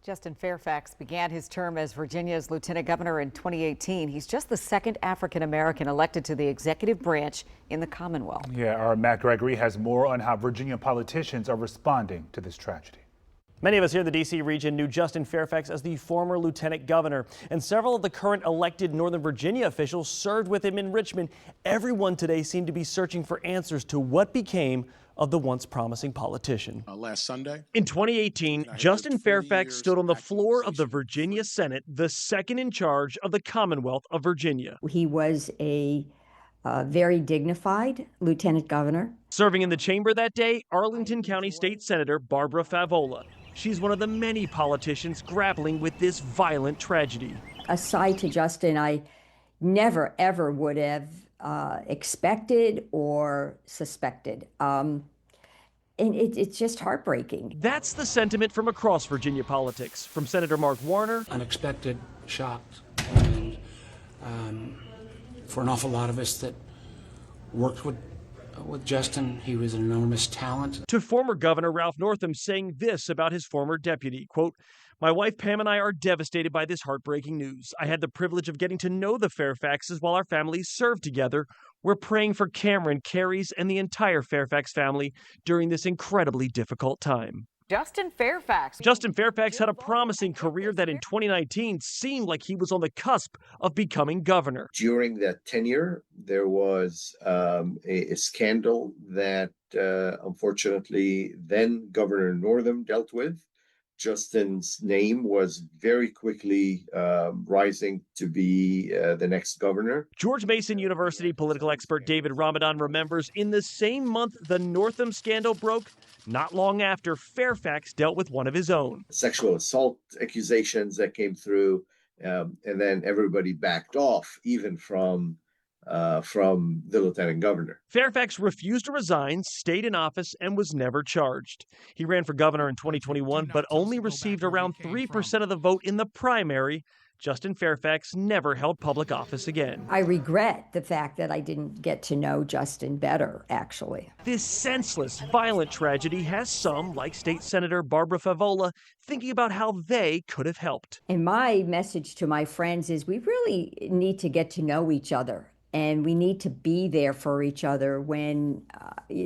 Justin Fairfax began his term as Virginia's lieutenant governor in 2018. He's just the second African-American elected to the executive branch in the Commonwealth. Yeah, our Matt Gregory has more on how Virginia politicians are responding to this tragedy. Many of us here in the D.C. region knew Justin Fairfax as the former lieutenant governor, and several of the current elected Northern Virginia officials served with him in Richmond. Everyone today seemed to be searching for answers to what became of the once promising politician. Last Sunday. In 2018, Justin Fairfax stood on the floor of the Virginia Senate, the second in charge of the Commonwealth of Virginia. He was a very dignified lieutenant governor. Serving in the chamber that day, Arlington County State Senator Barbara Favola. She's one of the many politicians grappling with this violent tragedy. Aside to Justin, I never, ever would have expected or suspected. And it's just heartbreaking. That's the sentiment from across Virginia politics, from Senator Mark Warner. Unexpected, shocked, and for an awful lot of us that worked with Justin, he was an enormous talent. To former Governor Ralph Northam saying this about his former deputy, quote, "My wife Pam and I are devastated by this heartbreaking news. I had the privilege of getting to know the Fairfaxes while our families served together. We're praying for Cameron, Carrie's, and the entire Fairfax family during this incredibly difficult time." Justin Fairfax had a promising career that in 2019 seemed like he was on the cusp of becoming governor. During that tenure, there was a scandal that unfortunately then Governor Northam dealt with. Justin's name was very quickly rising to be the next governor. George Mason University political expert David Ramadan remembers in the same month the Northam scandal broke, not long after Fairfax dealt with one of his own. Sexual assault accusations that came through, and then everybody backed off, even from the lieutenant governor. Fairfax refused to resign, stayed in office, and was never charged. He ran for governor in 2021, but only received around 3% of the vote in the primary. Justin Fairfax never held public office again. I regret the fact that I didn't get to know Justin better, actually. This senseless, violent tragedy has some, like State Senator Barbara Favola, thinking about how they could have helped. And my message to my friends is we really need to get to know each other. And we need to be there for each other when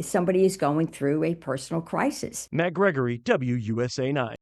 somebody is going through a personal crisis. Matt Gregory, WUSA 9.